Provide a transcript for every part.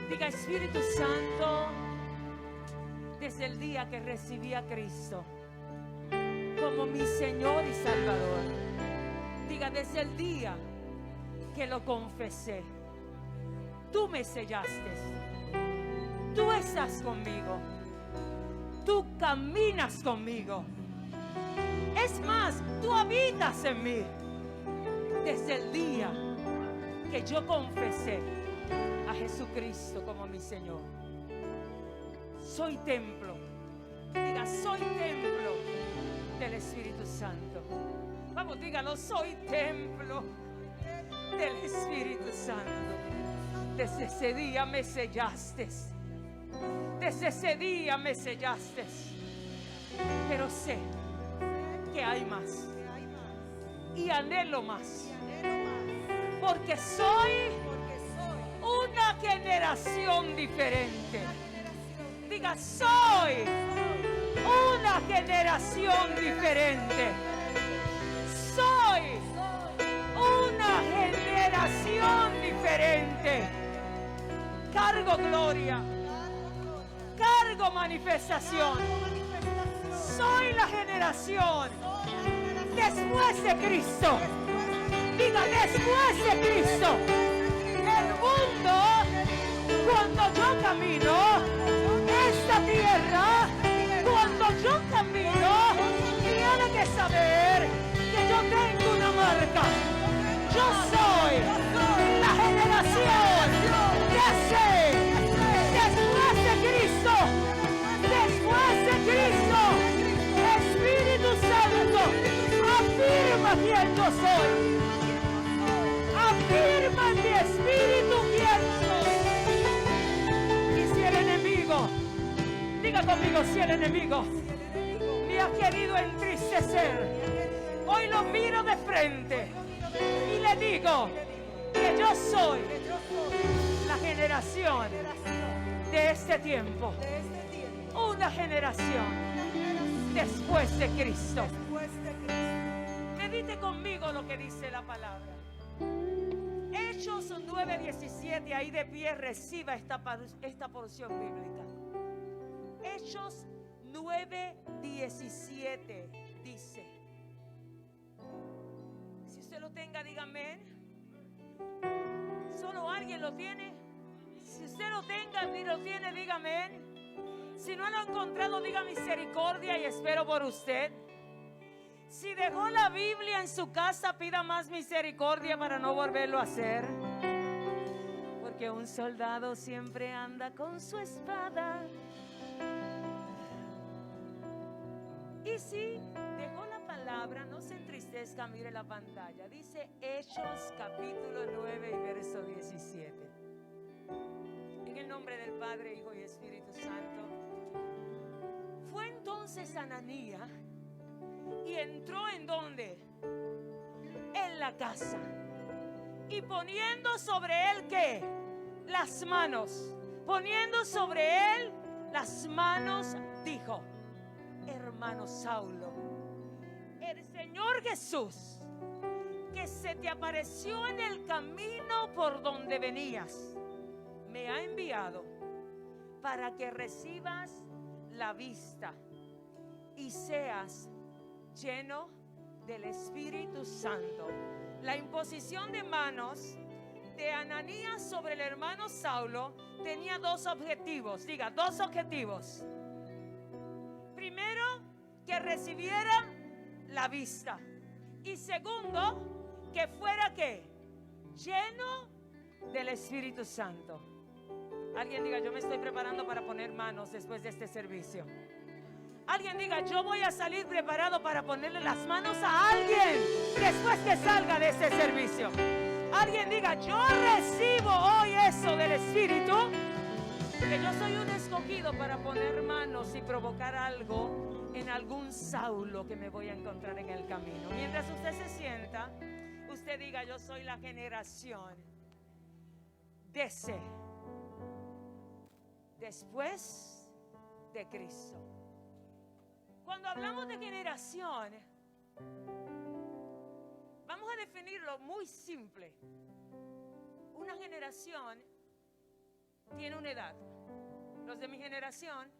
Diga, Espíritu Santo, desde el día que recibí a Cristo como mi Señor y Salvador. Diga, desde el día que lo confesé, tú me sellaste. Tú estás conmigo. Tú caminas conmigo. Es más, tú habitas en mí. Desde el día que yo confesé a Jesucristo como mi Señor, soy templo. Diga, soy templo del Espíritu Santo. Vamos, dígalo, soy templo del Espíritu Santo. Desde ese día me sellaste. Desde ese día me sellaste. Pero sé que hay más. Y anhelo más. Porque soy una generación diferente. Diga, soy una generación diferente. Soy una generación diferente. Cargo gloria. Cargo manifestación. Soy la generación después de Cristo. Diga, después de Cristo. El mundo, cuando yo camino esta tierra, cuando yo camino, tiene que saber que yo tengo una marca. Yo soy la generación después de Cristo. Después de Cristo, Espíritu Santo, afirma quién yo soy. Afirma mi espíritu quién soy. Y si el enemigo, diga conmigo, si el enemigo me ha querido entristecer, hoy lo miro de frente y le digo que yo soy la generación de este tiempo. Una generación después de Cristo. Medite conmigo lo que dice la palabra. Hechos 9:17, ahí de pie reciba esta porción bíblica. Hechos 9:17 dice. Si usted lo tenga, dígame. ¿Solo alguien lo tiene? Si usted lo tenga y lo tiene, dígame. Si no lo ha encontrado, diga misericordia y espero por usted. Si dejó la Biblia en su casa, pida más misericordia para no volverlo a hacer. Porque un soldado siempre anda con su espada. Y si dejó la palabra, no se entristezca, mire la pantalla. Dice Hechos capítulo 9 y verso 17. En el nombre del Padre, Hijo y Espíritu Santo. Fue entonces Ananías y entró en donde, en la casa, y poniendo sobre él ¿qué? Las manos. Poniendo sobre él las manos, dijo: hermano Saulo, el Señor Jesús, que se te apareció en el camino por donde venías, me ha enviado para que recibas la vista y seas lleno del Espíritu Santo. La imposición de manos de Ananías sobre el hermano Saulo tenía dos objetivos. Diga, dos objetivos. Primero, que recibiera la vista. Y segundo, que fuera ¿qué? Lleno del Espíritu Santo. Alguien diga, yo me estoy preparando para poner manos después de este servicio. Alguien diga, yo voy a salir preparado para ponerle las manos a alguien después que salga de este servicio. Alguien diga, yo recibo hoy eso del Espíritu, que yo soy un escogido para poner manos y provocar algo en algún Saulo que me voy a encontrar en el camino. Mientras usted se sienta, usted diga, yo soy la generación después de Cristo. Cuando hablamos de generación, vamos a definirlo muy simple. Una generación tiene una edad. Los de mi generación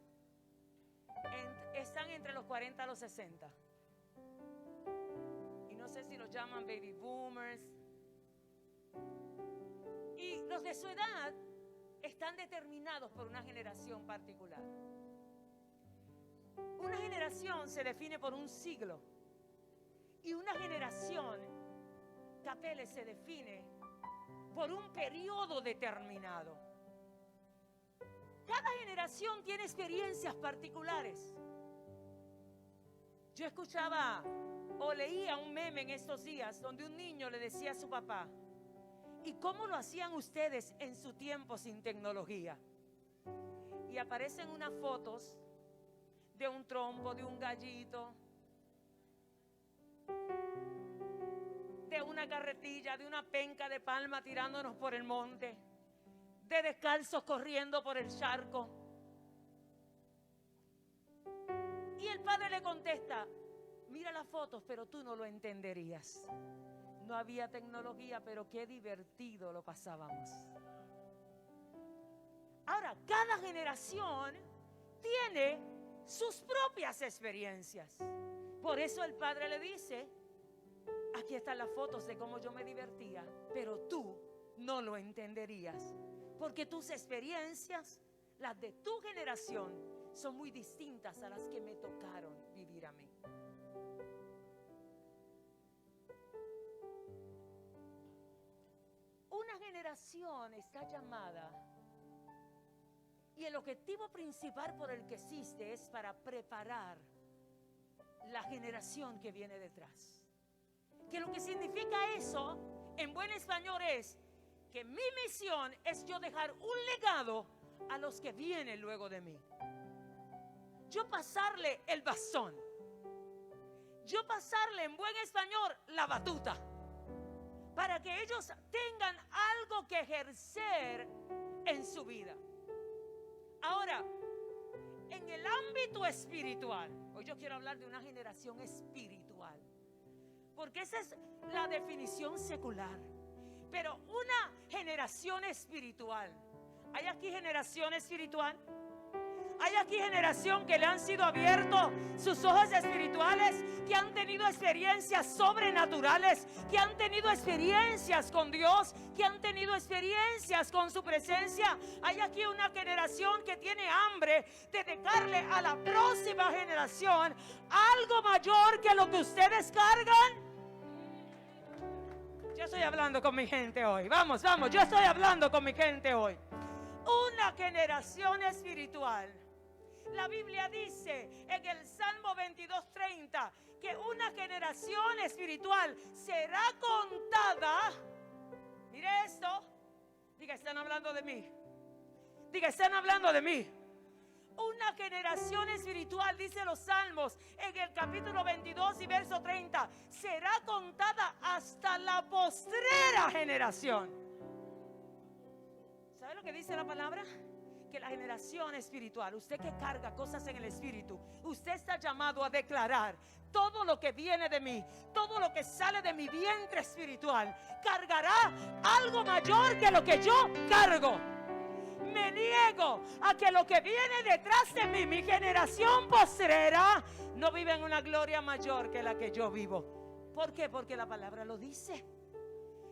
están entre los 40 a los 60. Y no sé si los llaman baby boomers. Y los de su edad están determinados por una generación particular. Una generación se define por un siglo. Y una generación, Capeles, se define por un periodo determinado. Cada generación tiene experiencias particulares. Yo escuchaba o leía un meme en estos días donde un niño le decía a su papá: ¿y cómo lo hacían ustedes en su tiempo sin tecnología? Y aparecen unas fotos de un trompo, de un gallito, de una carretilla, de una penca de palma tirándonos por el monte, de descalzos corriendo por el charco. Y el padre le contesta: mira las fotos, pero tú no lo entenderías. No había tecnología, pero qué divertido lo pasábamos. Ahora, cada generación tiene sus propias experiencias. Por eso el padre le dice: aquí están las fotos de cómo yo me divertía, pero tú no lo entenderías, porque tus experiencias, las de tu generación, son muy distintas a las que me tocaron vivir a mí. Una generación está llamada, y el objetivo principal por el que existe es para preparar la generación que viene detrás. Que lo que significa eso en buen español es que mi misión es yo dejar un legado a los que vienen luego de mí. Yo pasarle el bastón. Yo pasarle en buen español la batuta, para que ellos tengan algo que ejercer en su vida. Ahora, en el ámbito espiritual, hoy yo quiero hablar de una generación espiritual, porque esa es la definición secular. Pero una generación espiritual. ¿Hay aquí generación espiritual? ¿Hay aquí generación que le han sido abiertos sus ojos espirituales, que han tenido experiencias sobrenaturales, que han tenido experiencias con Dios, que han tenido experiencias con su presencia? Hay aquí una generación que tiene hambre de dejarle a la próxima generación algo mayor que lo que ustedes cargan. Yo estoy hablando con mi gente hoy. Vamos, yo estoy hablando con mi gente hoy. Una generación espiritual. La Biblia dice en el Salmo 22:30 que una generación espiritual será contada. Mire esto. Diga, están hablando de mí. Diga, están hablando de mí. Una generación espiritual, dice los Salmos en el capítulo 22 y verso 30, será contada hasta la postrera generación. ¿Sabe lo que dice la palabra? Que la generación espiritual, usted que carga cosas en el espíritu, usted está llamado a declarar: todo lo que viene de mí, todo lo que sale de mi vientre espiritual, cargará algo mayor que lo que yo cargo. Me niego a que lo que viene detrás de mí, mi generación postrera, no vive en una gloria mayor que la que yo vivo. ¿Por qué? Porque la palabra lo dice.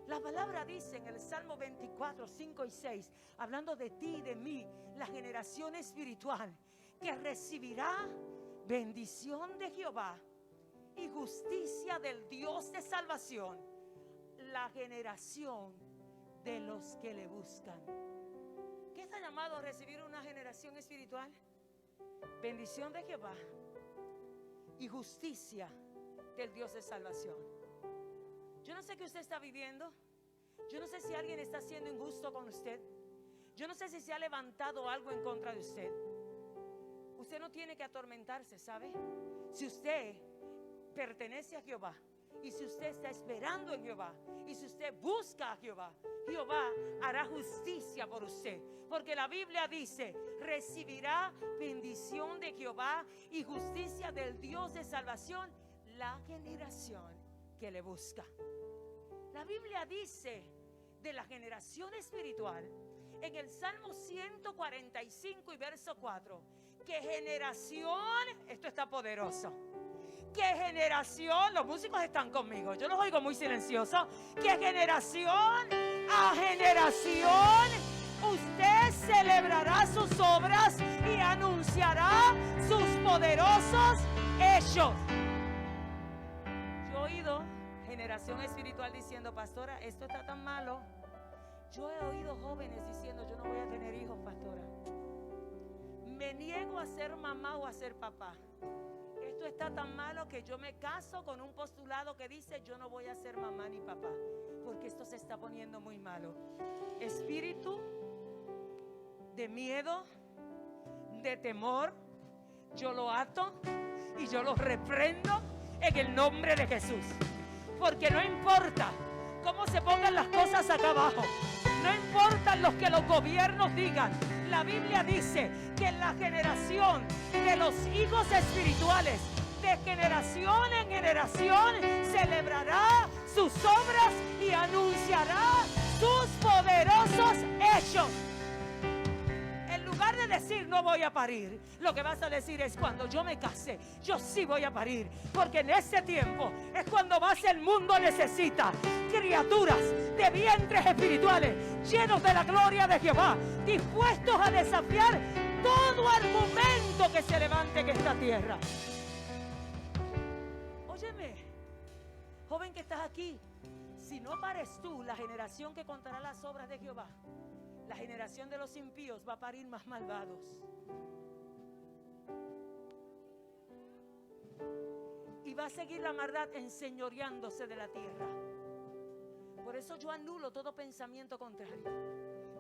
La palabra dice en el Salmo 24, 5 y 6, hablando de ti y de mí, la generación espiritual, que recibirá bendición de Jehová y justicia del Dios de salvación, la generación de los que le buscan. ¿Qué está llamado a recibir una generación espiritual? Bendición de Jehová y justicia del Dios de salvación. Yo no sé qué usted está viviendo. Yo no sé si alguien está siendo injusto con usted. Yo no sé si se ha levantado algo en contra de usted. Usted no tiene que atormentarse, ¿sabe? Si usted pertenece a Jehová, y si usted está esperando en Jehová, y si usted busca a Jehová, Jehová hará justicia por usted. Porque la Biblia dice: recibirá bendición de Jehová y justicia del Dios de salvación la generación que le busca. La Biblia dice de la generación espiritual en el Salmo 145 y verso 4, que generación, esto está poderoso, que generación, los músicos están conmigo, yo los oigo muy silenciosos, que generación a generación usted celebrará sus obras y anunciará sus poderosos hechos. Yo he oído generación espiritual diciendo, pastora, esto está tan malo. Yo he oído jóvenes diciendo, yo no voy a tener hijos, pastora. Me niego a ser mamá o a ser papá. Esto está tan malo que yo me caso con un postulado que dice, yo no voy a ser mamá ni papá, porque esto se está poniendo muy malo. Espíritu de miedo, de temor, yo lo ato y yo lo reprendo en el nombre de Jesús. Porque no importa cómo se pongan las cosas acá abajo, no importa lo que los gobiernos digan. La Biblia dice que en la generación de los hijos espirituales, de generación en generación, celebrará sus obras y anunciará sus poderosos hechos. En lugar de decir no voy a parir, lo que vas a decir es, cuando yo me case, yo sí voy a parir, porque en ese tiempo es cuando más el mundo necesita criaturas de vientres espirituales llenos de la gloria de Jehová, dispuestos a desafiar todo argumento que se levante en esta tierra. Óyeme, joven que estás aquí, si no pares tú, la generación que contará las obras de Jehová, la generación de los impíos va a parir más malvados. Y va a seguir la maldad enseñoreándose de la tierra. Por eso yo anulo todo pensamiento contrario.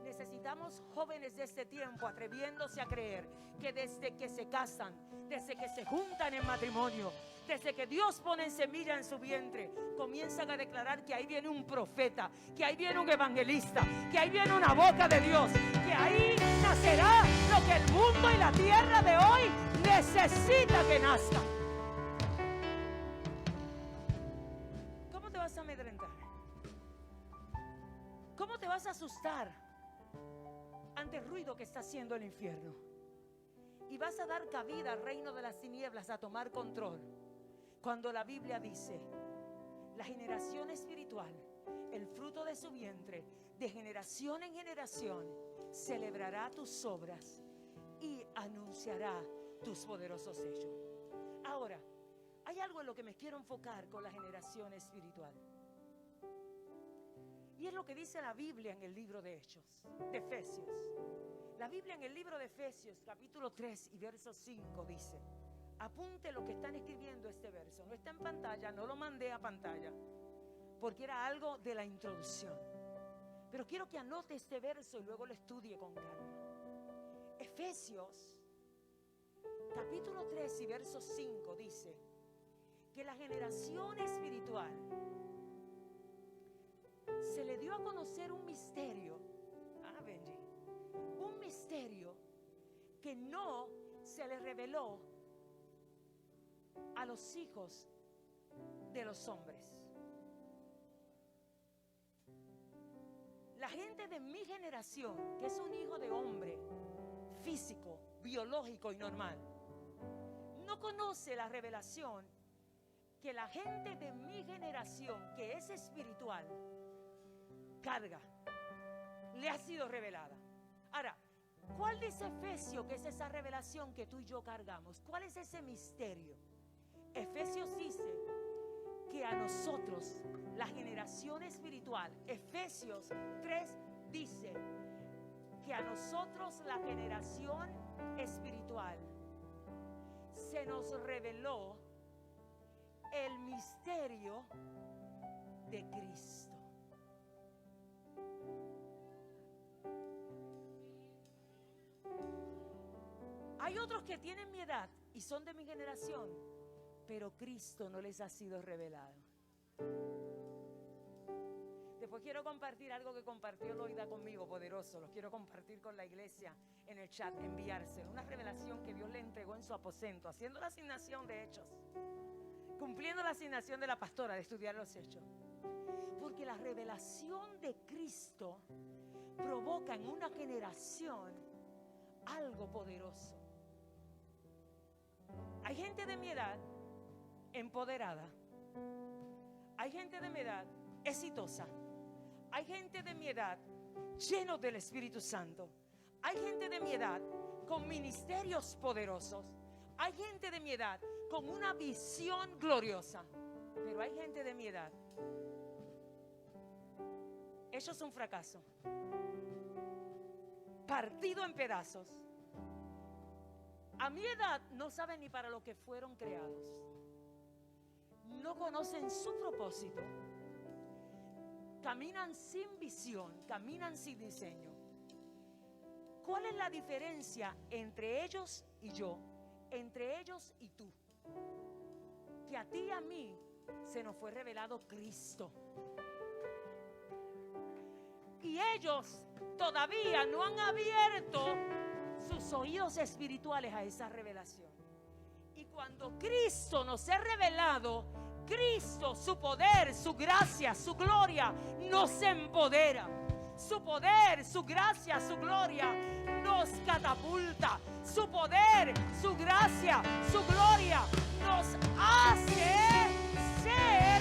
Necesitamos jóvenes de este tiempo atreviéndose a creer que desde que se casan, desde que se juntan en matrimonio, desde que Dios pone semilla en su vientre, comienzan a declarar que ahí viene un profeta, que ahí viene un evangelista, que ahí viene una boca de Dios, que ahí nacerá lo que el mundo y la tierra de hoy necesita que nazca. ¿Cómo te vas a amedrentar? ¿Cómo te vas a asustar ante el ruido que está haciendo el infierno? Y vas a dar cabida al reino de las tinieblas a tomar control, cuando la Biblia dice, la generación espiritual, el fruto de su vientre, de generación en generación, celebrará tus obras y anunciará tus poderosos hechos. Ahora, hay algo en lo que me quiero enfocar con la generación espiritual. Y es lo que dice la Biblia en el libro de Hechos, de Efesios. La Biblia en el libro de Efesios, capítulo 3 y verso 5 dice, apunte lo que están escribiendo este verso. No está en pantalla, no lo mandé a pantalla, porque era algo de la introducción. Pero quiero que anote este verso y luego lo estudie con calma. Efesios, capítulo 3 y verso 5 dice que la generación espiritual se le dio a conocer un misterio, Benji, un misterio que no se le reveló a los hijos de los hombres. La gente de mi generación, que es un hijo de hombre físico, biológico y normal, no conoce la revelación que la gente de mi generación, que es espiritual, carga, le ha sido revelada. Ahora, ¿cuál dice Efesios que es esa revelación que tú y yo cargamos? ¿Cuál es ese misterio? Efesios dice que a nosotros, la generación espiritual, Efesios 3 dice que a nosotros, la generación espiritual, se nos reveló el misterio de Cristo. Hay otros que tienen mi edad y son de mi generación, pero Cristo no les ha sido revelado. Después quiero compartir algo que compartió Loida conmigo, poderoso. Los quiero compartir con la iglesia en el chat, enviárselo. Una revelación que Dios le entregó en su aposento, haciendo la asignación de Hechos, cumpliendo la asignación de la pastora de estudiar los Hechos. Porque la revelación de Cristo provoca en una generación algo poderoso. Hay gente de mi edad empoderada. Hay gente de mi edad exitosa. Hay gente de mi edad llenos del Espíritu Santo. Hay gente de mi edad con ministerios poderosos. Hay gente de mi edad con una visión gloriosa. Pero hay gente de mi edad hechos un fracaso, partido en pedazos. A mi edad no saben ni para lo que fueron creados. No conocen su propósito. Caminan sin visión, caminan sin diseño. ¿Cuál es la diferencia entre ellos y yo? Entre ellos y tú. Que a ti y a mí se nos fue revelado Cristo. Y ellos todavía no han abierto sus oídos espirituales a esa revelación. Y cuando Cristo nos ha revelado, Cristo, su poder, su gracia, su gloria, nos empodera. Su poder, su gracia, su gloria nos catapulta. Su poder, su gracia, su gloria nos hace ser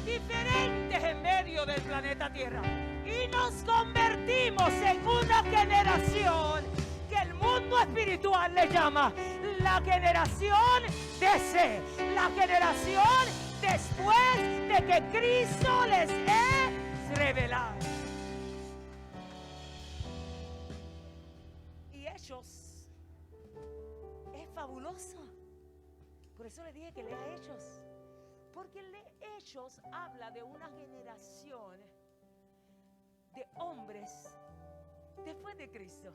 diferentes en medio del planeta Tierra. Y nos convertimos en una generación que el mundo espiritual le llama la generación de C, la generación después de que Cristo les es revelado. Y Hechos es fabuloso. Por eso le dije que lea Hechos, porque Hechos habla de una generación de hombres después de Cristo.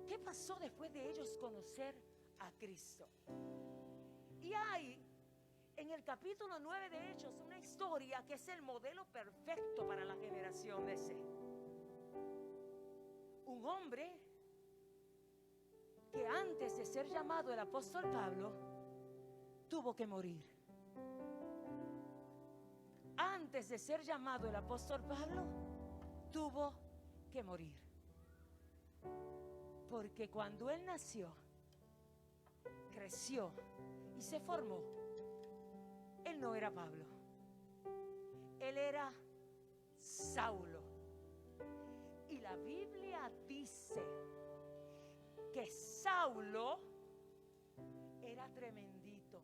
¿Qué pasó después de ellos conocer a Cristo? Y hay en el capítulo 9 de Hechos una historia que es el modelo perfecto para la generación de C. Un hombre que antes de ser llamado el apóstol Pablo tuvo que morir. Antes de ser llamado el apóstol Pablo tuvo que morir. Porque cuando él nació, creció y se formó, él no era Pablo, él era Saulo. Y la Biblia dice que Saulo era tremendito.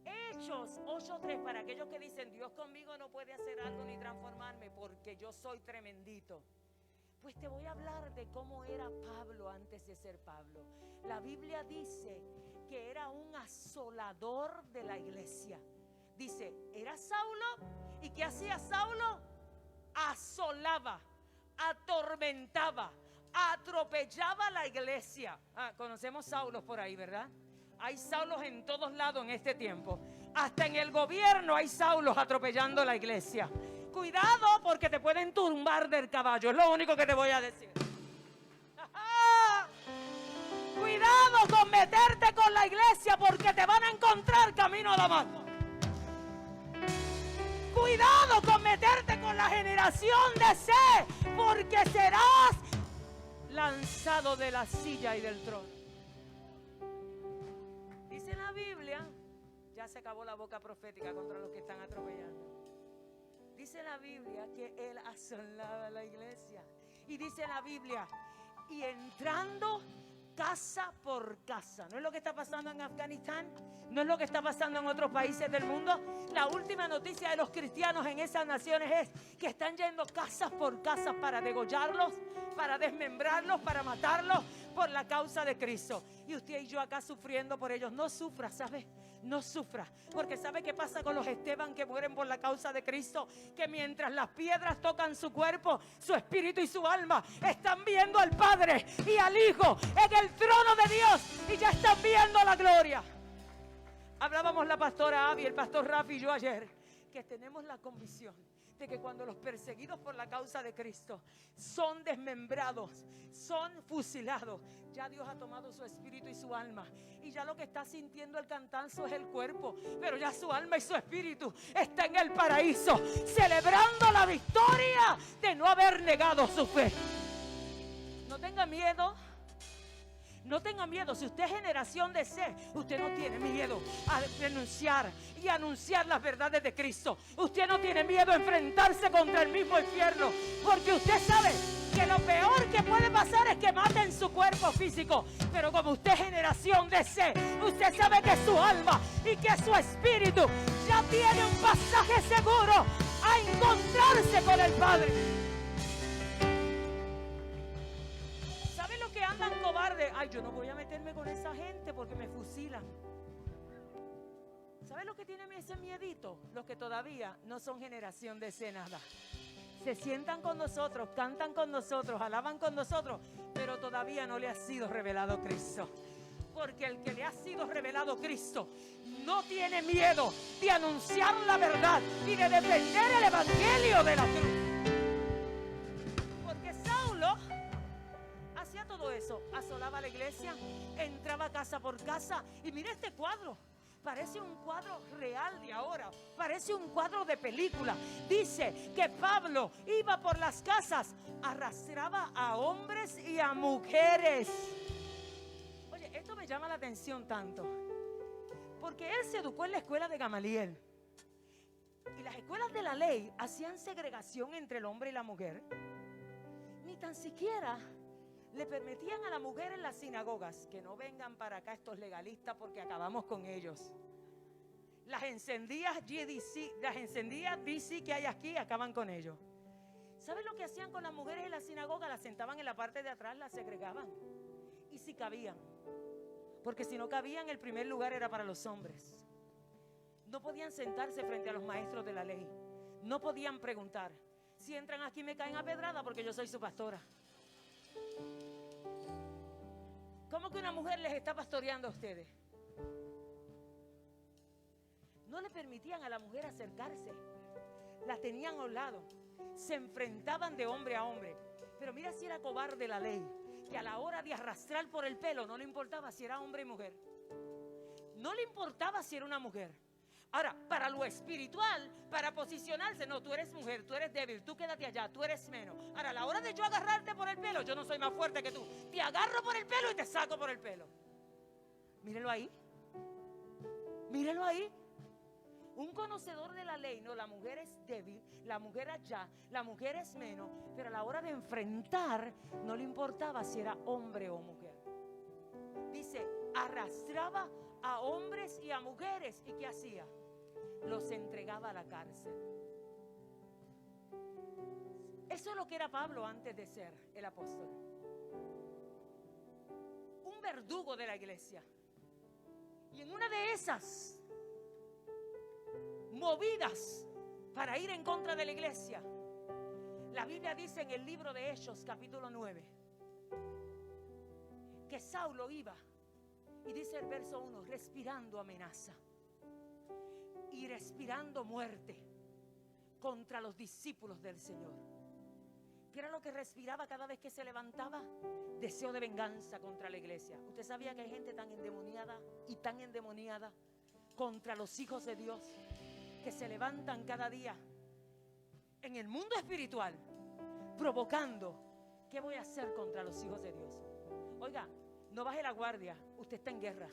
Hechos 8:3, para aquellos que dicen Dios conmigo no puede hacer algo ni transformarme porque yo soy tremendito. Pues te voy a hablar de cómo era Pablo antes de ser Pablo. La Biblia dice que era un asolador de la iglesia. Dice, era Saulo. ¿Y qué hacía Saulo? Asolaba, atormentaba, atropellaba la iglesia. Conocemos Saulos por ahí, ¿verdad? Hay Saulos en todos lados en este tiempo. Hasta en el gobierno hay Saulos atropellando la iglesia. Cuidado porque te pueden tumbar del caballo. Es lo único que te voy a decir. Cuidado con meterte con la iglesia porque te van a encontrar camino a Damasco. Cuidado con meterte con la generación de C porque serás lanzado de la silla y del trono. Dice la Biblia, ya se acabó la boca profética contra los que están atropellando. Dice la Biblia que él asolaba la iglesia. Y dice la Biblia, y entrando casa por casa. ¿No es lo que está pasando en Afganistán? ¿No es lo que está pasando en otros países del mundo? La última noticia de los cristianos en esas naciones es que están yendo casas por casas para degollarlos, para desmembrarlos, para matarlos por la causa de Cristo. Y usted y yo acá sufriendo por ellos. No sufra, ¿sabe? No sufra, porque ¿sabe qué pasa con los Esteban que mueren por la causa de Cristo? Que mientras las piedras tocan su cuerpo, su espíritu y su alma están viendo al Padre y al Hijo en el trono de Dios y ya están viendo la gloria. Hablábamos la pastora Abby, el pastor Rafi y yo ayer, que tenemos la convicción, de que cuando los perseguidos por la causa de Cristo son desmembrados, son fusilados, ya Dios ha tomado su espíritu y su alma, y ya lo que está sintiendo el cantazo es el cuerpo, pero ya su alma y su espíritu está en el paraíso, celebrando la victoria de no haber negado su fe. No tenga miedo. No tenga miedo. Si usted es generación de C, usted no tiene miedo a denunciar y anunciar las verdades de Cristo. Usted no tiene miedo a enfrentarse contra el mismo infierno, porque usted sabe que lo peor que puede pasar es que maten su cuerpo físico. Pero como usted es generación de C, usted sabe que su alma y que su espíritu ya tiene un pasaje seguro a encontrarse con el Padre. Que andan cobardes, ay, yo no voy a meterme con esa gente porque me fusilan. ¿Sabes lo que tiene ese miedito? Los que todavía no son generación de C nada. Se sientan con nosotros, cantan con nosotros, alaban con nosotros, pero todavía no le ha sido revelado Cristo. Porque el que le ha sido revelado Cristo no tiene miedo de anunciar la verdad y de defender el evangelio de la cruz. Porque Saulo hacía todo eso, asolaba la iglesia, entraba casa por casa, y mira este cuadro, parece un cuadro real de ahora, parece un cuadro de película. Dice que Pablo iba por las casas, arrastraba a hombres y a mujeres. Oye, esto me llama la atención tanto, porque él se educó en la escuela de Gamaliel, y las escuelas de la ley hacían segregación entre el hombre y la mujer. Ni tan siquiera le permitían a la mujer en las sinagogas que no vengan para acá estos legalistas porque acabamos con ellos. Las encendidas DC que hay aquí acaban con ellos. ¿Saben lo que hacían con las mujeres en la sinagoga? Las sentaban en la parte de atrás, las segregaban. Y si cabían, porque si no cabían, el primer lugar era para los hombres. No podían sentarse frente a los maestros de la ley. No podían preguntar. Si entran aquí me caen a pedrada porque yo soy su pastora. ¿Cómo que una mujer les está pastoreando a ustedes? No le permitían a la mujer acercarse. La tenían a un lado. Se enfrentaban de hombre a hombre. Pero mira si era cobarde la ley, que a la hora de arrastrar por el pelo no le importaba si era hombre y mujer. No le importaba si era una mujer. Ahora, para lo espiritual, para posicionarse, no, tú eres mujer, tú eres débil, tú quédate allá, tú eres menos. Ahora, a la hora de yo agarrarte por el pelo, yo no soy más fuerte que tú. Te agarro por el pelo y te saco por el pelo. Mírelo ahí. Mírelo ahí. Un conocedor de la ley, no, la mujer es débil, la mujer allá, la mujer es menos, pero a la hora de enfrentar, no le importaba si era hombre o mujer. Dice, arrastraba a hombres y a mujeres. ¿Y qué hacía? Los entregaba a la cárcel. Eso es lo que era Pablo antes de ser el apóstol. Un verdugo de la iglesia. Y en una de esas movidas para ir en contra de la iglesia, la Biblia dice en el libro de Hechos capítulo 9 que Saulo iba, y dice el verso 1, respirando amenaza y respirando muerte contra los discípulos del Señor. ¿Qué era lo que respiraba cada vez que se levantaba? Deseo de venganza contra la iglesia. ¿Usted sabía que hay gente tan endemoniada y tan endemoniada contra los hijos de Dios, que se levantan cada día en el mundo espiritual provocando? ¿Qué voy a hacer contra los hijos de Dios? Oiga, no baje la guardia, usted está en guerra.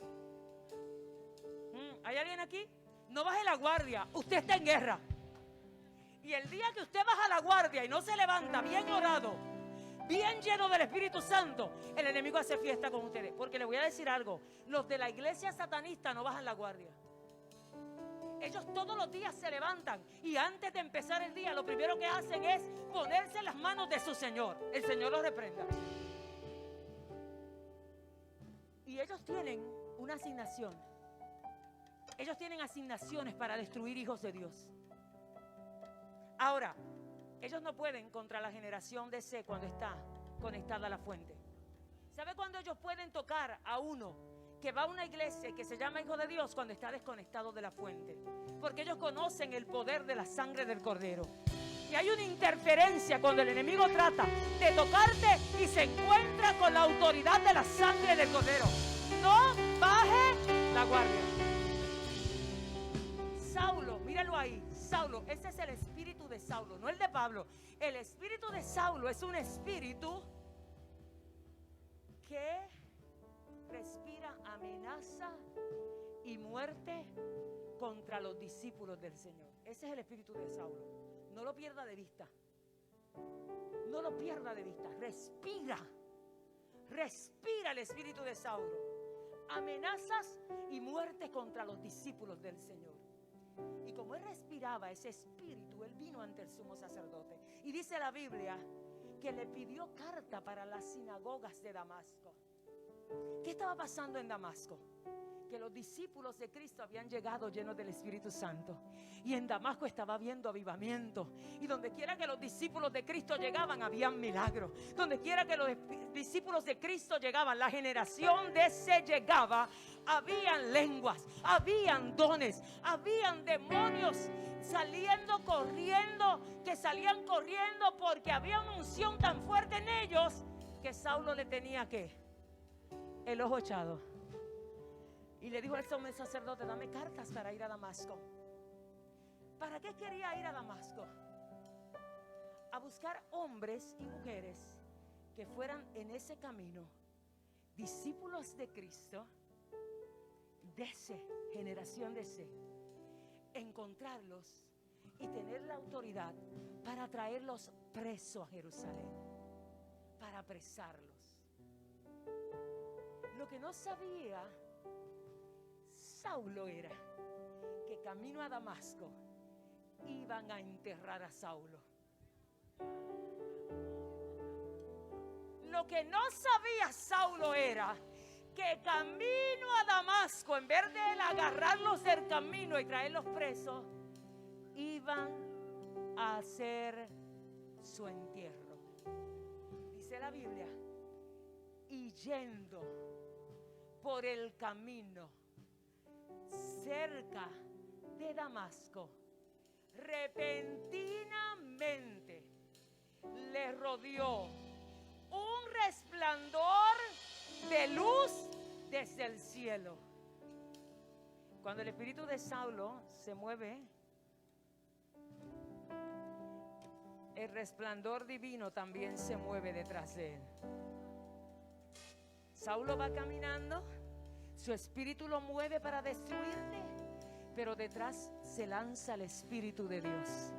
¿Hay alguien aquí? No baje la guardia, usted está en guerra. Y el día que usted baja la guardia y no se levanta bien orado, bien lleno del Espíritu Santo, el enemigo hace fiesta con ustedes. Porque le voy a decir algo, los de la iglesia satanista no bajan la guardia. Ellos todos los días se levantan y antes de empezar el día lo primero que hacen es ponerse en las manos de su Señor. El Señor los reprenda. Y ellos tienen una asignación. Ellos tienen asignaciones para destruir hijos de Dios. Ahora, ellos no pueden contra la generación de C cuando está conectada a la fuente. ¿Sabe cuándo ellos pueden tocar a uno que va a una iglesia que se llama hijo de Dios? Cuando está desconectado de la fuente. Porque ellos conocen el poder de la sangre del Cordero. Y hay una interferencia cuando el enemigo trata de tocarte y se encuentra con la autoridad de la sangre del Cordero. No baje la guardia. Saulo, míralo ahí. Saulo, ese es el espíritu de Saulo, no el de Pablo. El espíritu de Saulo es un espíritu que respira amenaza y muerte contra los discípulos del Señor. Ese es el espíritu de Saulo. No lo pierda de vista. No lo pierda de vista. Respira. Respira el espíritu de Saulo. Amenazas y muerte contra los discípulos del Señor. Y como él respiraba ese espíritu, él vino ante el sumo sacerdote. Y dice la Biblia que le pidió carta para las sinagogas de Damasco. ¿Qué estaba pasando en Damasco? Que los discípulos de Cristo habían llegado llenos del Espíritu Santo. Y en Damasco estaba habiendo avivamiento. Y donde quiera que los discípulos de Cristo llegaban, habían milagros. Donde quiera que los discípulos de Cristo llegaban, la generación de ese llegaba, habían lenguas, habían dones, habían demonios saliendo corriendo, que salían corriendo porque había una unción tan fuerte en ellos que Saulo le tenía que el ojo echado. Y le dijo al sumo sacerdote: dame cartas para ir a Damasco. ¿Para qué quería ir a Damasco? A buscar hombres y mujeres que fueran en ese camino discípulos de Cristo, de esa generación de ese, encontrarlos y tener la autoridad para traerlos presos a Jerusalén, para apresarlos. Lo que no sabía Saulo era que camino a Damasco iban a enterrar a Saulo. Lo que no sabía Saulo era que camino a Damasco, en vez de él agarrarlos del camino y traerlos presos, iban a hacer su entierro. Dice la Biblia, y yendo por el camino cerca de Damasco, repentinamente le rodeó un resplandor de luz desde el cielo. Cuando el espíritu de Saulo se mueve, el resplandor divino también se mueve detrás de él. Saulo va caminando, su espíritu lo mueve para destruirte, pero detrás se lanza el Espíritu de Dios.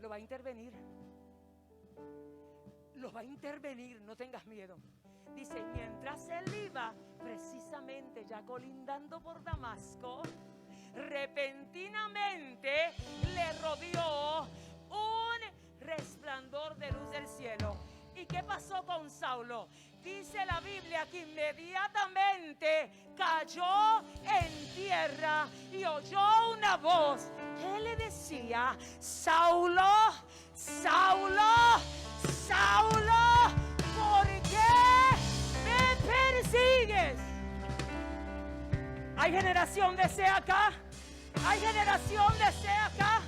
Lo va a intervenir. Lo va a intervenir, no tengas miedo. Dice, mientras él iba precisamente ya colindando por Damasco, repentinamente le rodeó un resplandor de luz del cielo. ¿Y qué pasó con Saulo? Dice la Biblia que inmediatamente cayó en tierra y oyó una voz que le decía: Saulo, Saulo, Saulo, ¿por qué me persigues? ¿Hay generación de C acá? ¿Hay generación de C acá?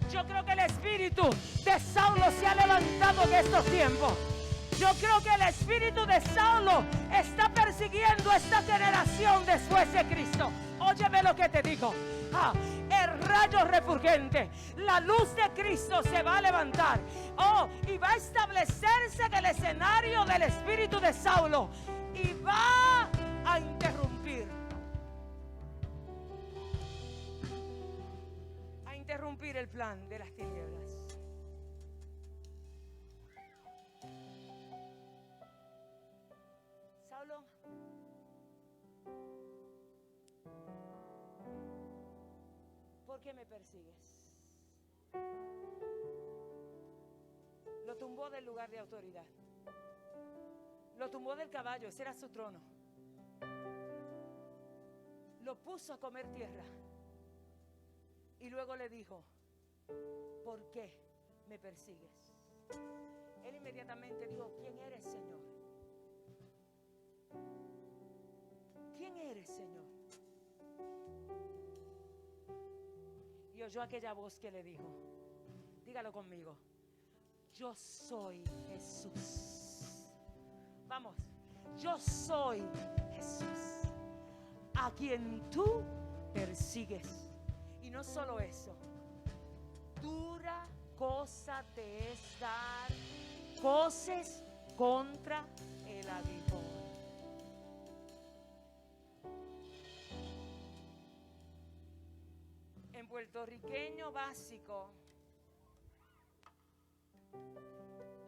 Yo creo que el espíritu de Saulo se ha levantado en estos tiempos. Yo creo que el espíritu de Saulo está persiguiendo esta generación después de Cristo. Óyeme lo que te digo. El rayo refulgente, la luz de Cristo se va a levantar. Y va a establecerse en el escenario del espíritu de Saulo. Y va a interrumpir. Interrumpir el plan de las tinieblas. Saulo, ¿por qué me persigues? Lo tumbó del lugar de autoridad. Lo tumbó del caballo, ese era su trono. Lo puso a comer tierra. Y luego le dijo, ¿por qué me persigues? Él inmediatamente dijo, ¿quién eres, Señor? ¿Quién eres, Señor? oyó aquella voz que le dijo, dígalo conmigo, yo soy Jesús. Vamos, yo soy Jesús, a quien tú persigues. Y no solo eso, dura cosa te es dar coces contra el aguijón. En puertorriqueño básico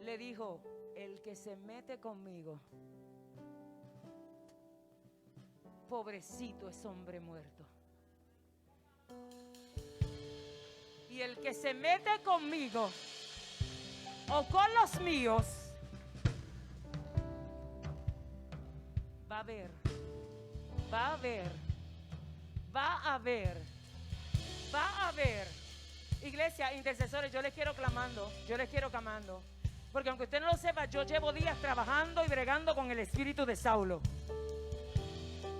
le dijo, el que se mete conmigo, pobrecito es hombre muerto. Y el que se mete conmigo o con los míos va a ver, va a ver, va a ver, va a ver. Iglesia, intercesores, yo les quiero clamando, porque aunque usted no lo sepa, yo llevo días trabajando y bregando con el espíritu de Saulo.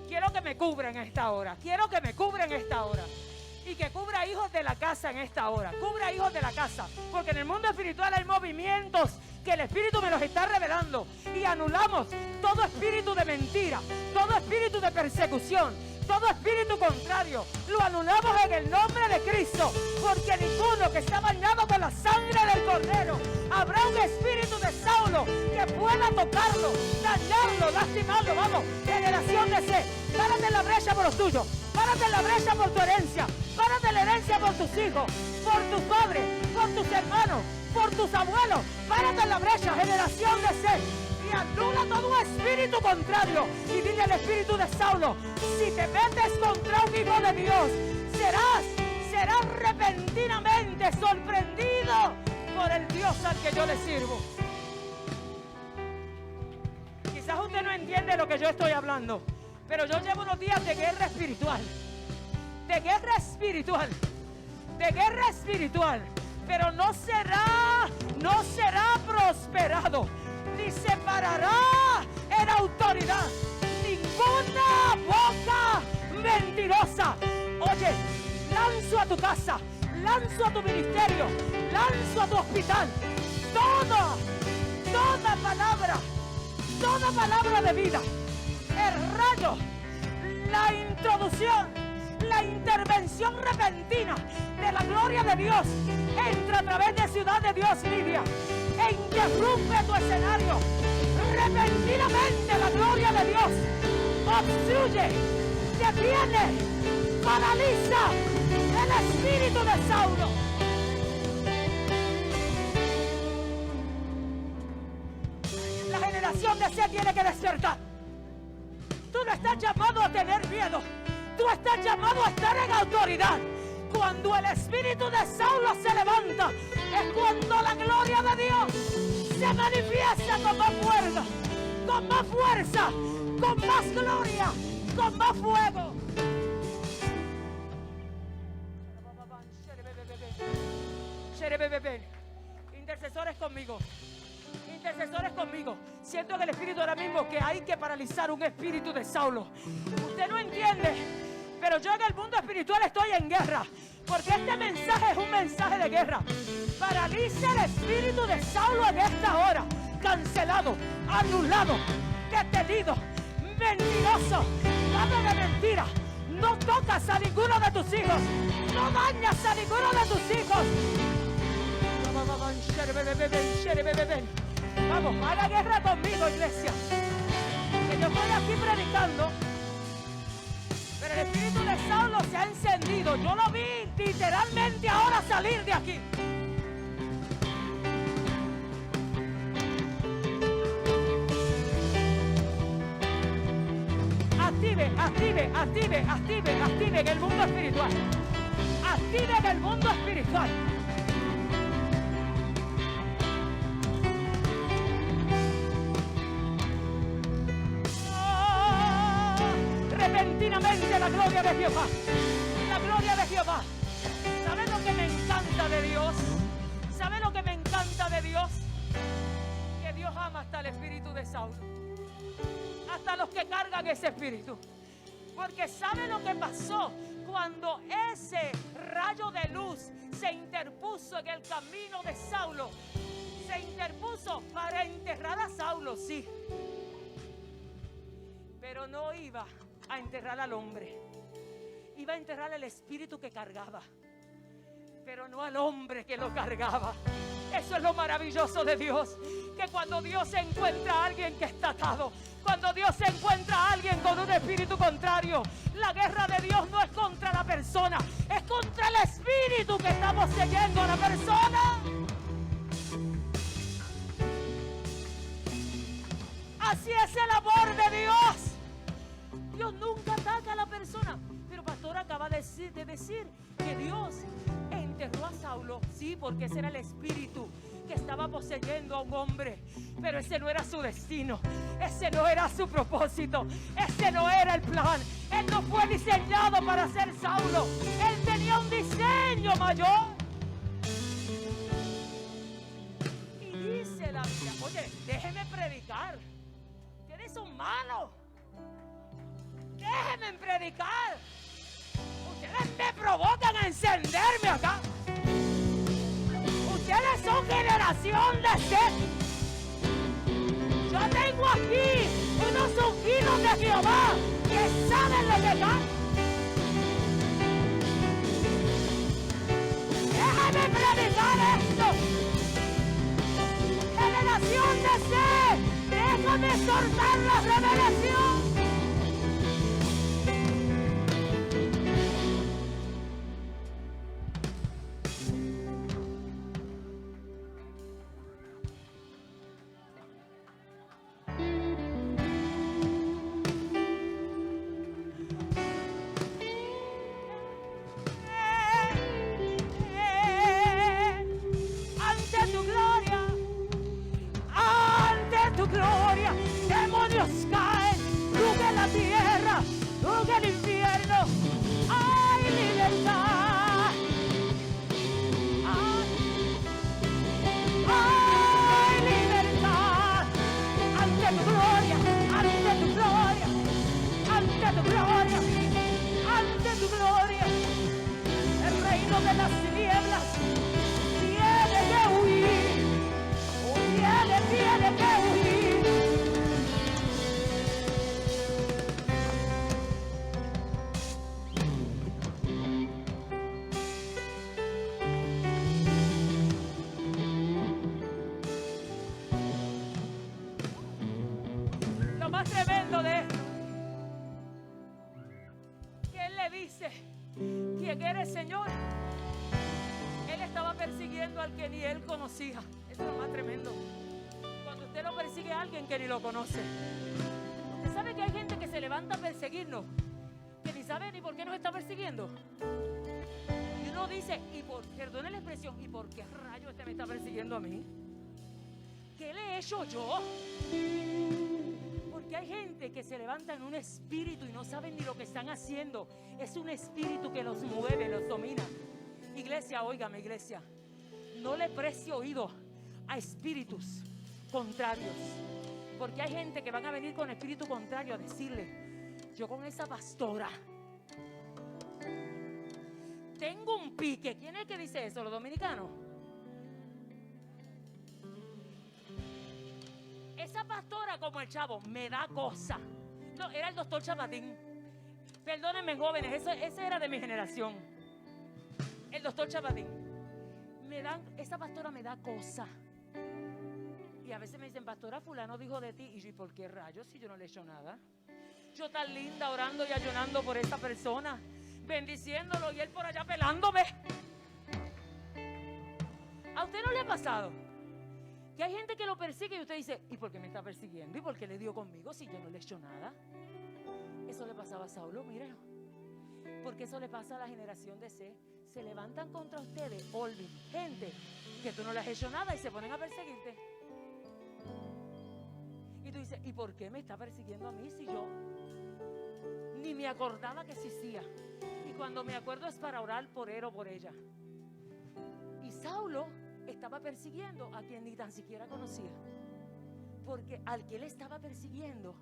Quiero que me cubra en esta hora, quiero que me cubra en esta hora. Y que cubra hijos de la casa en esta hora. Cubra hijos de la casa. Porque en el mundo espiritual hay movimientos que el Espíritu me los está revelando. Y anulamos todo espíritu de mentira, todo espíritu de persecución, todo espíritu contrario. Lo anulamos en el nombre de Cristo. Porque ninguno que está bañado con la sangre del Cordero, habrá un espíritu de Saulo que pueda tocarlo, dañarlo, lastimarlo. Vamos, generación de C, párate en la brecha por los tuyos. Párate en la brecha por tu herencia. Párate en la herencia por tus hijos, por tus padres, por tus hermanos, por tus abuelos. Párate en la brecha, generación de C. Y anula todo espíritu contrario. Y dile al espíritu de Saulo, si te metes contra un hijo de Dios, serás repentinamente sorprendido por el Dios al que yo le sirvo. Quizás usted no entiende lo que yo estoy hablando, pero yo llevo unos días de guerra espiritual. De guerra espiritual. De guerra espiritual. Pero no será prosperado. Ni se parará en autoridad. Ninguna boca mentirosa. Oye, lanzo a tu casa. Lanzo a tu ministerio. Lanzo a tu hospital. Toda palabra de vida. El rayo, la introducción, la intervención repentina de la gloria de Dios entra a través de Ciudad de Dios Media e interrumpe tu escenario. Repentinamente la gloria de Dios obstruye, detiene, paraliza el espíritu de Saulo. La generación de C tiene que despertar. Tú no estás llamado a tener miedo. Tú estás llamado a estar en autoridad. Cuando el espíritu de Saulo se levanta, es cuando la gloria de Dios se manifiesta con más fuerza, con más gloria, con más fuego. Intercesores conmigo. Intercesores conmigo. Siento en el espíritu ahora mismo que hay que paralizar un espíritu de Saulo. Usted no entiende, pero yo en el mundo espiritual estoy en guerra, porque este mensaje es un mensaje de guerra. Paraliza el espíritu de Saulo en esta hora. Cancelado, anulado, detenido, mentiroso, habla de mentira. No tocas a ninguno de tus hijos, no dañas a ninguno de tus hijos. Vamos, haga guerra conmigo, iglesia. Que yo estoy aquí predicando, pero el espíritu de Saulo se ha encendido. Yo lo vi literalmente ahora salir de aquí. Active en el mundo espiritual. Active en el mundo espiritual. Repentinamente la gloria de Jehová. La gloria de Jehová. ¿Sabe lo que me encanta de Dios? ¿Sabe lo que me encanta de Dios? Que Dios ama hasta el espíritu de Saulo. Hasta los que cargan ese espíritu. Porque ¿sabe lo que pasó Cuando ese rayo de luz se interpuso en el camino de Saulo, se interpuso para enterrar a Saulo, sí, pero no iba a enterrar al hombre, iba a enterrar el espíritu que cargaba, pero no al hombre que lo cargaba. Eso es lo maravilloso de Dios, que cuando Dios encuentra a alguien que está atado, cuando Dios encuentra a alguien con un espíritu contrario, la guerra de Dios no es contra la persona, es contra el espíritu que está poseyendo a la persona. Así es el amor de Dios. Dios nunca ataca a la persona. Pero pastor acaba de decir que Dios enterró a Saulo, sí, porque ese era el espíritu que estaba poseyendo a un hombre, pero ese no era su destino, ese no era su propósito, ese no era el plan. Él no fue diseñado para ser Saulo, él tenía un diseño mayor. Y dice la Biblia, oye, déjeme predicar, ustedes son malos, déjenme predicar. Ustedes me provocan a encenderme acá. Ustedes son generación de sed. Yo tengo aquí unos ungidos de Jehová que saben lo que dan. Déjame predicar esto. Generación de sed. Déjame soltar la revelación. ¿Quién eres, Señor? Él estaba persiguiendo al que ni él conocía. Eso es lo más tremendo. Cuando usted lo persigue a alguien que ni lo conoce. ¿Usted sabe que hay gente que se levanta a perseguirnos, que ni sabe ni por qué nos está persiguiendo? Y uno dice, perdone la expresión, ¿y por qué rayos este me está persiguiendo a mí? ¿Qué le he hecho yo? Porque hay gente que se levanta en un espíritu y no saben ni lo que están haciendo. Es un espíritu que los mueve, los domina. Iglesia, óigame, iglesia, no le preste oído a espíritus contrarios, porque hay gente que van a venir con espíritu contrario a decirle: yo con esa pastora tengo un pique. ¿Quién es el que dice eso? ¿Los dominicanos? Esa pastora, como el chavo, me da cosa. No, era el doctor Chapatín. Perdónenme, jóvenes, ese era de mi generación. El doctor Chapatín. Esa pastora me da cosa. Y a veces me dicen: pastora, fulano dijo de ti. Y yo: ¿y por qué rayos si yo no le he hecho nada? Yo tan linda orando y ayunando por esa persona, bendiciéndolo, y él por allá pelándome. ¿A usted no le ha pasado que hay gente que lo persigue y usted dice: ¿y por qué me está persiguiendo? ¿Y por qué le dio conmigo si yo no le he hecho nada? Eso le pasaba a Saulo, mire. Porque eso le pasa a la generación de C. Se levantan contra ustedes, Olvin, gente que tú no le has hecho nada, y se ponen a perseguirte. Y tú dices: ¿y por qué me está persiguiendo a mí si yo ni me acordaba que existía? Y cuando me acuerdo es para orar por él o por ella. Y Saulo estaba persiguiendo a quien ni tan siquiera conocía, porque al que él estaba persiguiendo,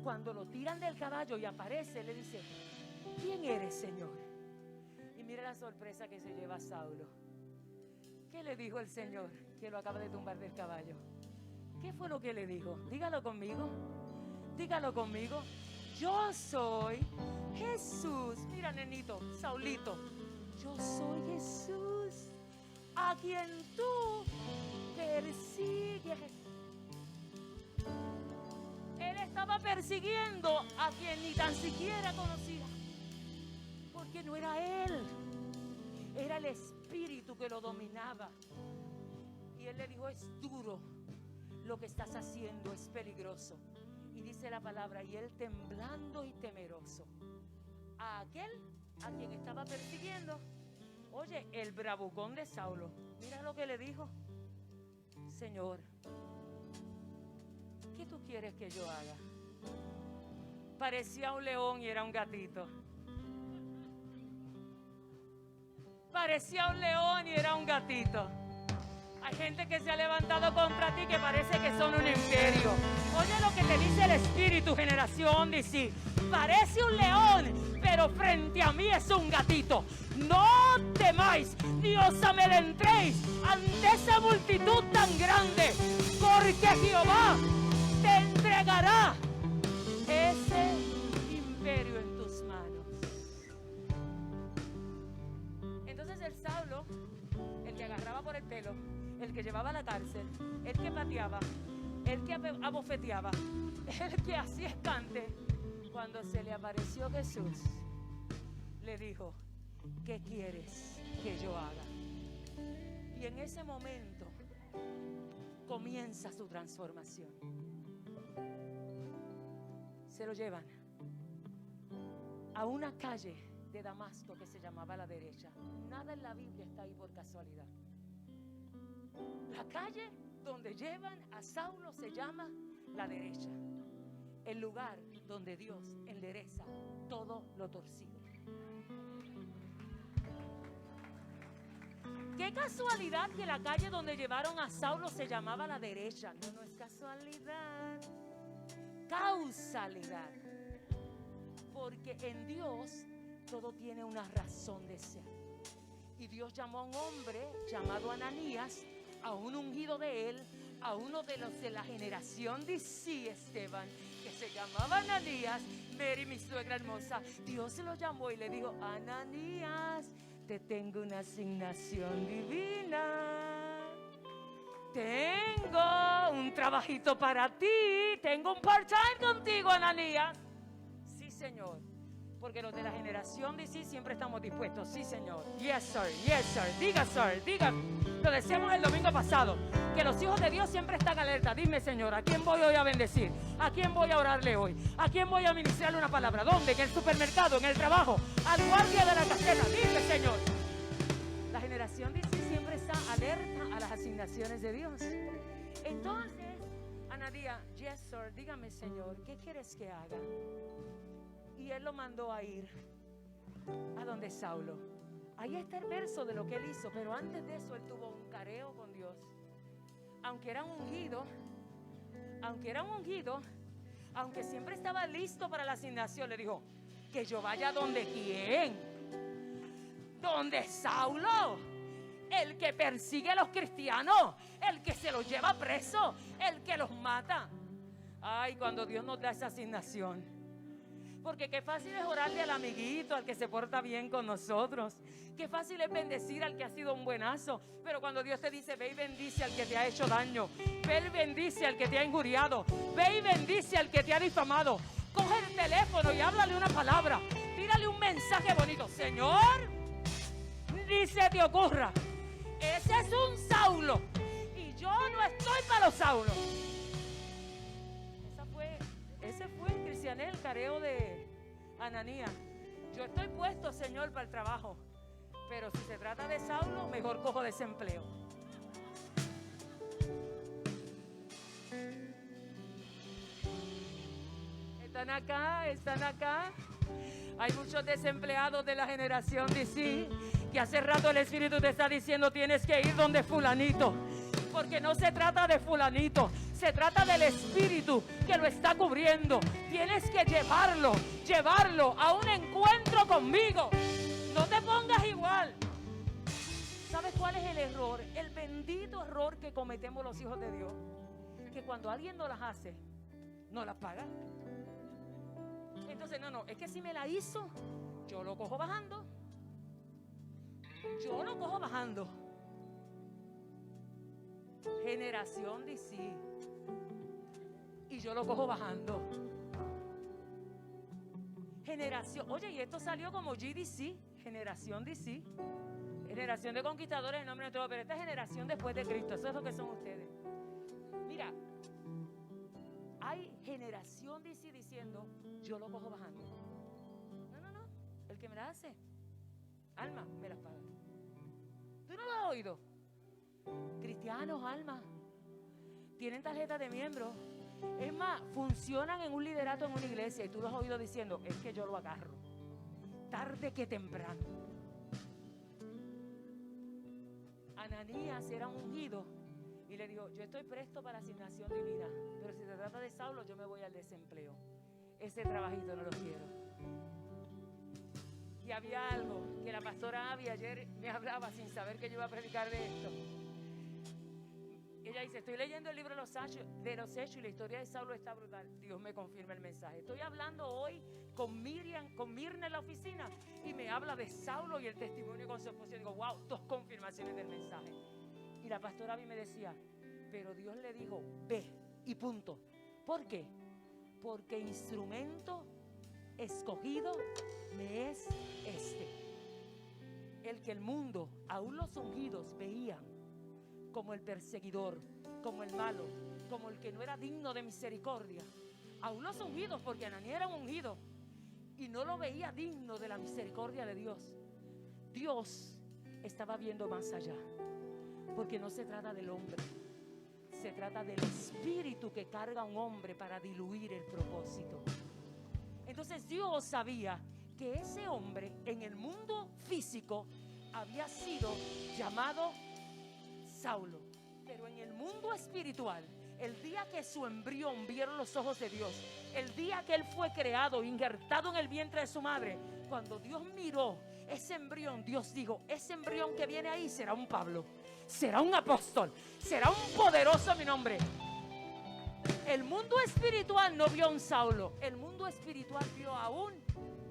cuando lo tiran del caballo y aparece, le dice: ¿quién eres, Señor? Y mira la sorpresa que se lleva Saulo. ¿Qué le dijo el Señor que lo acaba de tumbar del caballo? ¿Qué fue lo que le dijo? Dígalo conmigo. Dígalo conmigo. Yo soy Jesús. Mira, nenito, Saulito. Yo soy Jesús a quien tú persigues. Él estaba persiguiendo a quien ni tan siquiera conocía. Porque no era él. Era el espíritu que lo dominaba. Y él le dijo, es duro lo que estás haciendo, es peligroso. Y dice la palabra, y él temblando y temeroso, a aquel a quien estaba persiguiendo. Oye, el bravucón de Saulo, mira lo que le dijo. Señor, ¿qué tú quieres que yo haga? Parecía un león y era un gatito. Parecía un león y era un gatito. Hay gente que se ha levantado contra ti que parece que son un imperio. Oye lo que te dice el Espíritu, generación, dice, parece un león, pero frente a mí es un gatito. No temáis, ni os amedrentéis ante esa multitud tan grande, porque Jehová te entregará ese imperio en tus manos. Entonces el Saulo, el que agarraba por el pelo, el que llevaba a la cárcel, el que pateaba, el que abofeteaba, el que hacía escante, cuando se le apareció Jesús, le dijo, ¿qué quieres que yo haga? Y en ese momento comienza su transformación. Se lo llevan a una calle de Damasco que se llamaba La Derecha. Nada en la Biblia está ahí por casualidad. La calle donde llevan a Saulo se llama La Derecha, el lugar donde Dios endereza todo lo torcido. Qué casualidad que la calle donde llevaron a Saulo se llamaba La Derecha. No, no es casualidad, causalidad. Porque en Dios todo tiene una razón de ser. Y Dios llamó a un hombre llamado Ananías, a un ungido de él, a uno de los de la generación de sí, Esteban, que se llamaba Ananías. Mary, mi suegra hermosa, Dios lo llamó y le dijo, Ananías, te tengo una asignación divina. Tengo un trabajito para ti. Tengo un part-time contigo, Ananías. Sí, Señor. Porque los de la generación de sí siempre estamos dispuestos. Sí, Señor. Yes, sir. Yes, sir. Diga, sir. Diga. Lo decíamos el domingo pasado. Que los hijos de Dios siempre están alerta. Dime, Señor, ¿a quién voy hoy a bendecir? ¿A quién voy a orarle hoy? ¿A quién voy a ministrarle una palabra? ¿Dónde? ¿En el supermercado? ¿En el trabajo? ¿Al guardia de la caseta? Dime, Señor. La generación de sí siempre está alerta a las asignaciones de Dios. Entonces, Ananías, yes, sir. Dígame, Señor, ¿qué quieres que haga? Y él lo mandó a ir a donde Saulo. Ahí está el verso de lo que él hizo. Pero antes de eso él tuvo un careo con Dios. Aunque era un ungido, aunque siempre estaba listo para la asignación, le dijo, que yo vaya donde quién. Donde Saulo, el que persigue a los cristianos, el que se los lleva preso, el que los mata. Ay, cuando Dios nos da esa asignación. Porque qué fácil es orarle al amiguito, al que se porta bien con nosotros. Qué fácil es bendecir al que ha sido un buenazo. Pero cuando Dios te dice, ve y bendice al que te ha hecho daño. Ve y bendice al que te ha injuriado. Ve y bendice al que te ha difamado. Coge el teléfono y háblale una palabra. Tírale un mensaje bonito. Señor, ni se te ocurra. Ese es un Saulo. Y yo no estoy para los Saulos. Ese fue el careo de Ananías. Yo estoy puesto, Señor, para el trabajo. Pero si se trata de Saulo, mejor cojo desempleo. ¿Están acá? Hay muchos desempleados de la generación de sí, que hace rato el Espíritu te está diciendo, tienes que ir donde fulanito. Porque no se trata de fulanito, se trata del Espíritu que lo está cubriendo. Tienes que llevarlo a un encuentro conmigo. No te pongas igual. ¿Sabes cuál es el error? El bendito error que cometemos los hijos de Dios. Que cuando alguien no las hace, no las paga. Entonces, no, es que si me la hizo, yo lo cojo bajando. Generación DC. Y yo lo cojo bajando. Generación, oye, y esto salió como GDC, generación DC. Generación de conquistadores en nombre de todo, pero esta es generación después de Cristo. Eso es lo que son ustedes. Mira, hay generación DC diciendo, yo lo cojo bajando. No. El que me la hace, Alma, me las paga. ¿Tú no lo has oído? Cristianos, Alma, tienen tarjeta de miembro. Es más, funcionan en un liderato en una iglesia y tú lo has oído diciendo, es que yo lo agarro. Tarde que temprano. Ananías era un ungido y le dijo, yo estoy presto para asignación divina, pero si se trata de Saulo, yo me voy al desempleo. Ese trabajito no lo quiero. Y había algo que la pastora Abby ayer me hablaba sin saber que yo iba a predicar de esto. Ella dice, estoy leyendo el libro de los Hechos y la historia de Saulo está brutal. Dios me confirma el mensaje. Estoy hablando hoy con Mirna en la oficina y me habla de Saulo y el testimonio con su esposa. Y digo, wow, 2 confirmaciones del mensaje. Y la pastora Abby me decía, pero Dios le dijo, ve y punto. ¿Por qué? Porque instrumento escogido me es este. El que el mundo, aún los ungidos, veían como el perseguidor, como el malo, como el que no era digno de misericordia. Aún los ungidos, porque Ananías era un ungido y no lo veía digno de la misericordia de Dios. Dios estaba viendo más allá, porque no se trata del hombre, se trata del espíritu que carga a un hombre para diluir el propósito. Entonces Dios sabía que ese hombre en el mundo físico había sido llamado Saulo, pero en el mundo espiritual, el día que su embrión vieron los ojos de Dios, el día que él fue creado, injertado en el vientre de su madre, cuando Dios miró ese embrión, Dios dijo, ese embrión que viene ahí será un Pablo, será un apóstol, será un poderoso a mi nombre. El mundo espiritual no vio a un Saulo, el mundo espiritual vio a un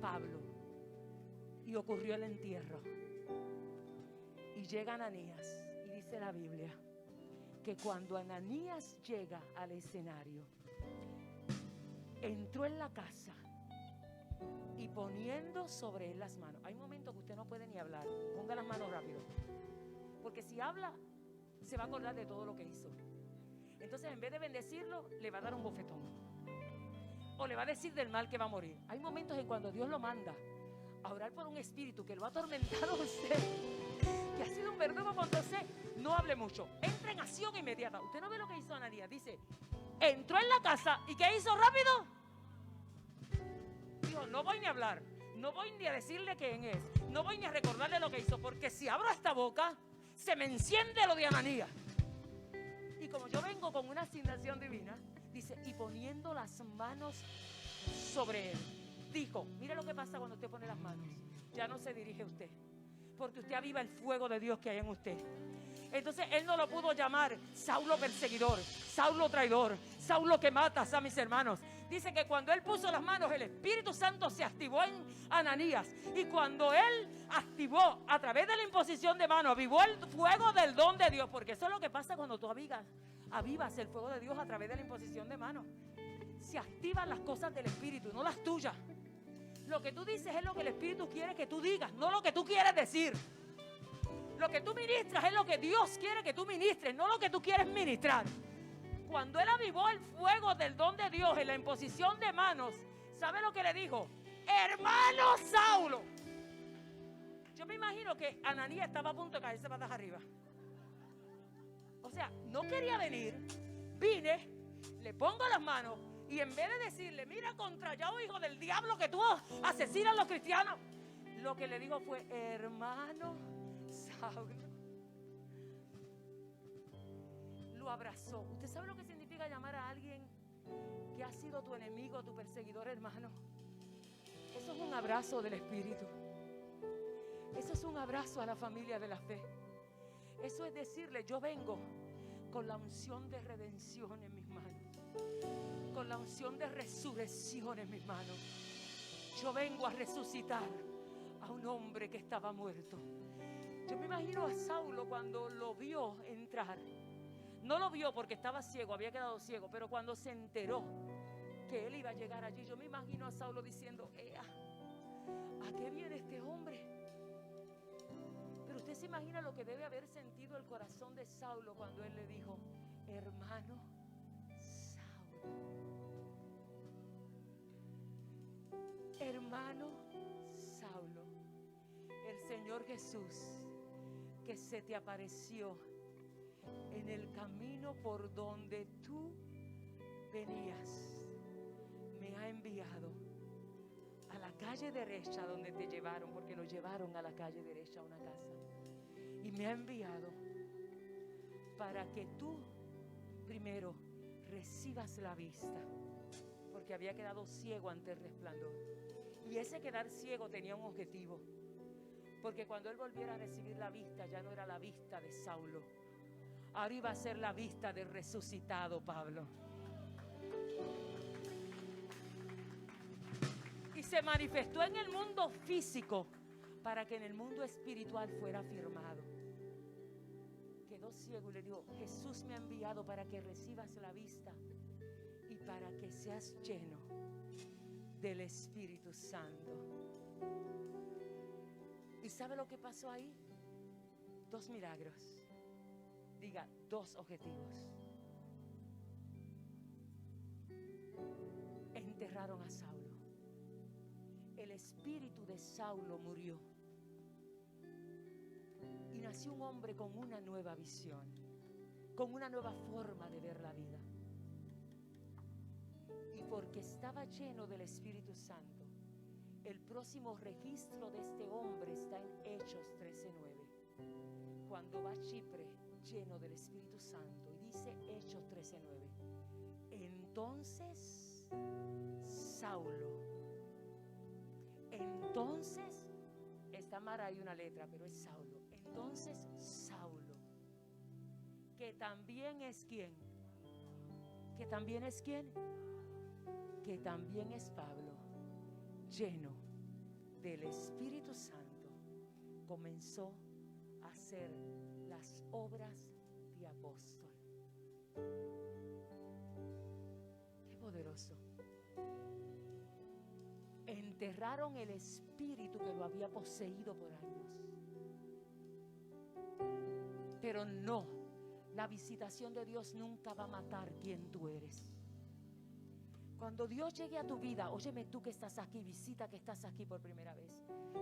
Pablo. Y ocurrió el entierro. Y llega Ananías. Dice la Biblia que cuando Ananías llega al escenario, entró en la casa y poniendo sobre él las manos. Hay momentos que usted no puede ni hablar. Ponga las manos rápido, porque si habla se va a acordar de todo lo que hizo. Entonces en vez de bendecirlo, le va a dar un bofetón o le va a decir del mal que va a morir. Hay momentos en cuando Dios lo manda a orar por un espíritu que lo ha atormentado a usted, que ha sido un verdugo contra usted. No hable mucho, entra en acción inmediata. Usted no ve lo que hizo Ananías. Dice, entró en la casa y ¿qué hizo rápido? Dijo, no voy ni a hablar, no voy ni a decirle quién es, no voy ni a recordarle lo que hizo, porque si abro esta boca se me enciende lo de Ananías. Y como yo vengo con una asignación divina, dice, y poniendo las manos sobre él, dijo, mire lo que pasa cuando usted pone las manos, ya no se dirige a usted, porque usted aviva el fuego de Dios que hay en usted. Entonces él no lo pudo llamar Saulo perseguidor, Saulo traidor, Saulo que matas a mis hermanos. Dice que cuando él puso las manos, el Espíritu Santo se activó en Ananías. Y cuando él activó a través de la imposición de manos, avivó el fuego del don de Dios. Porque eso es lo que pasa cuando tú avivas el fuego de Dios a través de la imposición de manos. Se activan las cosas del Espíritu, no las tuyas. Lo que tú dices es lo que el Espíritu quiere que tú digas, no lo que tú quieres decir. Lo que tú ministras es lo que Dios quiere que tú ministres, no lo que tú quieres ministrar. Cuando él avivó el fuego del don de Dios en la imposición de manos, ¿sabe lo que le dijo? Hermano Saulo. Yo me imagino que Ananías estaba a punto de caerse patas arriba. O sea, no quería venir. Vine, le pongo las manos y en vez de decirle, mira contra Yahweh, hijo del diablo, que tú asesinas a los cristianos, lo que le dijo fue, hermano Saulo. lo abrazó. ¿Usted sabe lo que significa llamar a alguien que ha sido tu enemigo, tu perseguidor, hermano? Eso es un abrazo del Espíritu. Eso es un abrazo a la familia de la fe. Eso es decirle: yo vengo con la unción de redención en mis manos, con la unción de resurrección en mis manos. Yo vengo a resucitar a un hombre que estaba muerto. Yo me imagino a Saulo cuando lo vio entrar. No lo vio porque estaba ciego, había quedado ciego, pero cuando se enteró que él iba a llegar allí, yo me imagino a Saulo diciendo: ¡Ea! ¿A qué viene este hombre? Pero usted se imagina lo que debe haber sentido el corazón de Saulo cuando él le dijo: hermano Saulo, hermano Saulo, el Señor Jesús que se te apareció en el camino por donde tú venías, me ha enviado a la calle derecha donde te llevaron, porque lo llevaron a la calle derecha a una casa, y me ha enviado para que tú primero recibas la vista, porque había quedado ciego ante el resplandor, y ese quedar ciego tenía un objetivo, porque cuando él volviera a recibir la vista, ya no era la vista de Saulo, ahora iba a ser la vista del resucitado Pablo. Y se manifestó en el mundo físico para que en el mundo espiritual fuera firmado. Quedó ciego y le dijo: Jesús me ha enviado para que recibas la vista y para que seas lleno del Espíritu Santo. ¿Y sabe lo que pasó ahí? 2 milagros. Diga, 2 objetivos. Enterraron a Saulo. El espíritu de Saulo murió. Y nació un hombre con una nueva visión, con una nueva forma de ver la vida. Y porque estaba lleno del Espíritu Santo, el próximo registro de este hombre está en Hechos 13:9. Cuando va a Chipre lleno del Espíritu Santo, y dice Hechos 13:9: entonces está mal ahí una letra, pero es Saulo. Entonces Saulo, que también es ¿quién? Que también es ¿quién? Que también es Pablo, lleno del Espíritu Santo, comenzó a hacer las obras de apóstol. Qué poderoso. Enterraron el espíritu que lo había poseído por años. Pero no, la visitación de Dios nunca va a matar quien tú eres. Cuando Dios llegue a tu vida, óyeme tú que estás aquí, visita que estás aquí por primera vez.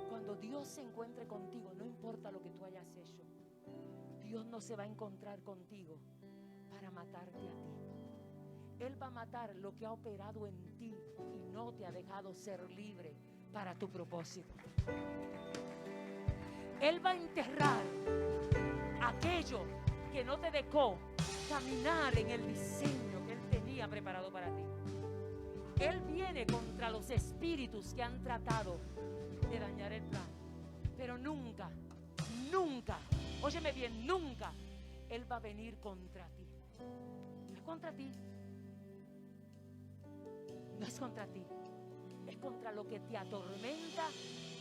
Cuando Dios se encuentre contigo, no importa lo que tú hayas hecho, Dios no se va a encontrar contigo para matarte a ti. Él va a matar lo que ha operado en ti y no te ha dejado ser libre para tu propósito. Él va a enterrar aquello que no te dejó caminar en el diseño que Él tenía preparado para ti. Él viene contra los espíritus que han tratado de dañar el plan. Pero nunca, óyeme bien, nunca Él va a venir contra ti. No es contra ti. No es contra ti, es contra lo que te atormenta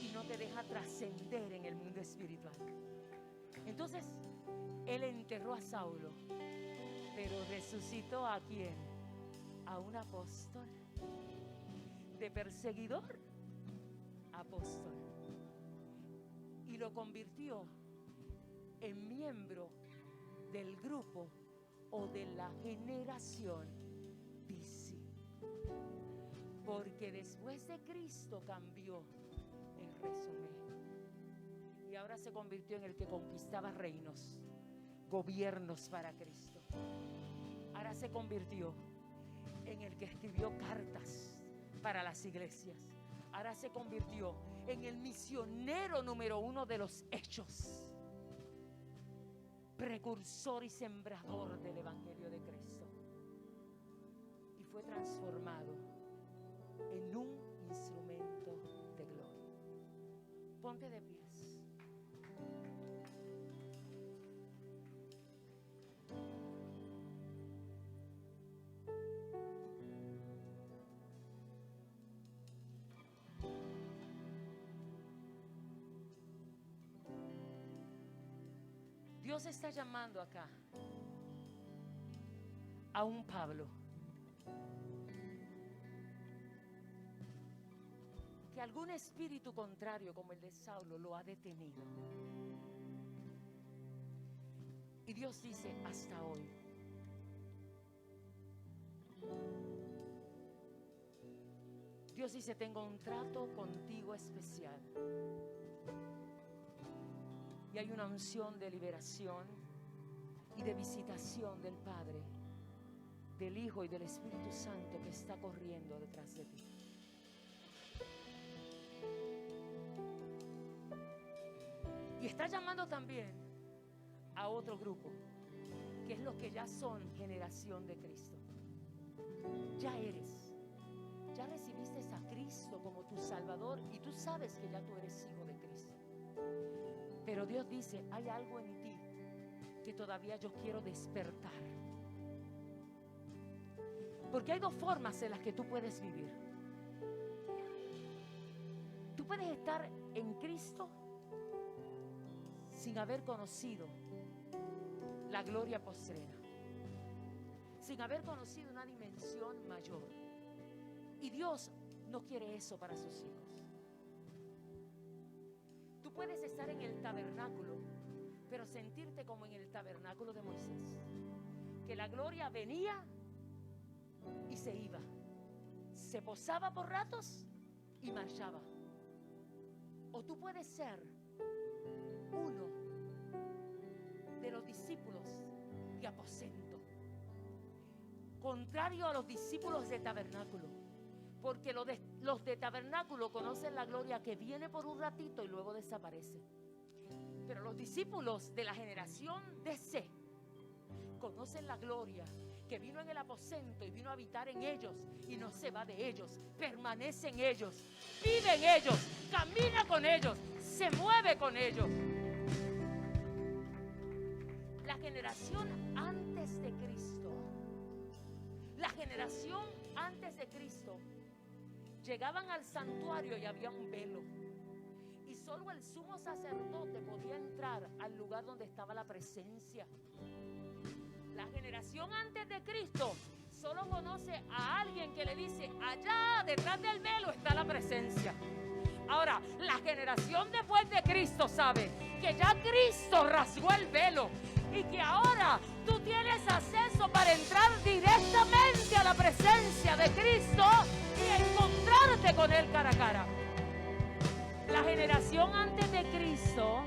y no te deja trascender en el mundo espiritual. Entonces, Él enterró a Saulo, pero resucitó ¿a quién? A un apóstol. De perseguidor, apóstol. Y lo convirtió en miembro del grupo o de la generación DC. Porque después de Cristo cambió el resumen. Y ahora se convirtió en el que conquistaba reinos, gobiernos para Cristo. Ahora se convirtió en el que escribió cartas para las iglesias. Ahora se convirtió en el misionero número 1 de los hechos. precursor y sembrador del Evangelio de Cristo. Y fue transformado en un instrumento de gloria. Ponte de pies. Dios está llamando acá a un Pablo que algún espíritu contrario como el de Saulo lo ha detenido. Y Dios dice: hasta hoy. Dios dice: tengo un trato contigo especial. Y hay una unción de liberación y de visitación del Padre, del Hijo y del Espíritu Santo que está corriendo detrás de ti. Y está llamando también a otro grupo, que es los que ya son generación de Cristo. Ya recibiste a Cristo como tu Salvador y tú sabes que ya tú eres hijo de Cristo. Pero Dios dice: hay algo en ti que todavía yo quiero despertar. Porque hay dos formas en las que tú puedes vivir. Tú puedes estar en Cristo sin haber conocido la gloria postrera, sin haber conocido una dimensión mayor. Y Dios no quiere eso para sus hijos. Tú puedes estar en el tabernáculo, pero sentirte como en el tabernáculo de Moisés, que la gloria venía y se iba, se posaba por ratos y marchaba. O tú puedes ser uno de los discípulos de aposento, contrario a los discípulos de tabernáculo, porque los de tabernáculo conocen la gloria que viene por un ratito y luego desaparece. Pero los discípulos de la generación de C conocen la gloria que vino en el aposento y vino a habitar en ellos y no se va de ellos, permanece en ellos, vive en ellos, camina con ellos, se mueve con ellos. La generación antes de Cristo, la generación antes de Cristo, llegaban al santuario y había un velo. Y solo el sumo sacerdote podía entrar al lugar donde estaba la presencia. La generación antes de Cristo solo conoce a alguien que le dice: allá detrás del velo está la presencia. Ahora, la generación después de Cristo sabe que ya Cristo rasgó el velo y que ahora tú tienes acceso para entrar directamente a la presencia de Cristo y encontrarte con Él cara a cara. La generación antes de Cristo,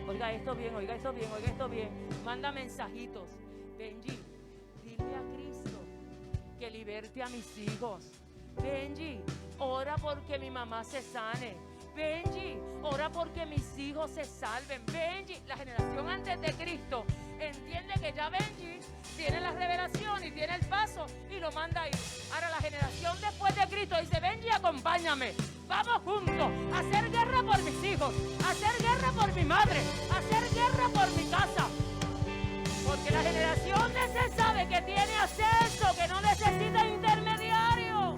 oiga esto bien, oiga esto bien, oiga esto bien, manda mensajitos. Benji, dile a Cristo que liberte a mis hijos. Benji, ora porque mi mamá se sane. Benji, ora porque mis hijos se salven. Benji, la generación antes de Cristo entiende que ya Benji tiene la revelación y tiene el paso y lo manda ahí. Ahora la generación después de Cristo dice: Benji, acompáñame, vamos juntos a hacer guerra por mis hijos, a hacer guerra por mi madre, a hacer guerra por mi casa. Porque la generación de C sabe que tiene acceso, que no necesita intermediario.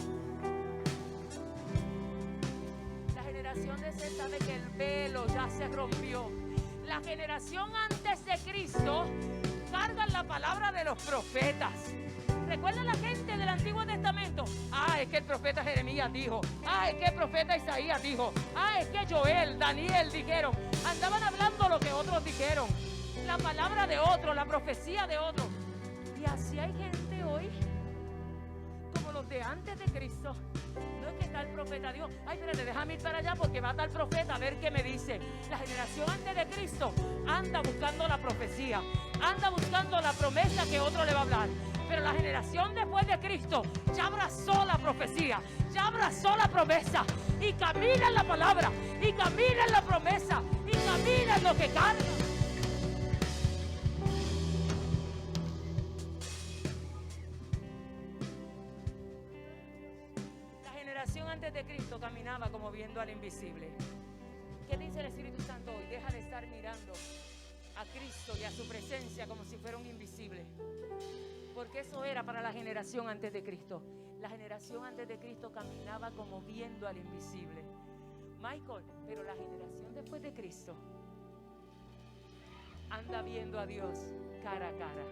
La generación de C sabe que el velo ya se rompió. La generación antes de Cristo cargan la palabra de los profetas. ¿Recuerdan la gente del Antiguo Testamento? Es que el profeta Jeremías dijo. Es que el profeta Isaías dijo. Es que Joel, Daniel dijeron. Andaban hablando lo que otros dijeron. La palabra de otro, la profecía de otro. Y así hay gente hoy, como los de antes de Cristo. No es que está el profeta, Dios, espérate, déjame ir para allá porque va tal profeta a ver qué me dice. La generación antes de Cristo anda buscando la profecía, anda buscando la promesa que otro le va a hablar. Pero la generación después de Cristo ya abrazó la profecía, ya abrazó la promesa y camina en la palabra, y camina en la promesa, y camina en lo que carga. generación antes de Cristo caminaba como viendo al invisible. ¿Qué dice el Espíritu Santo hoy? Deja de estar mirando a Cristo y a su presencia como si fuera un invisible. Porque eso era para la generación antes de Cristo. La generación antes de Cristo caminaba como viendo al invisible. Michael, pero la generación después de Cristo anda viendo a Dios cara a cara.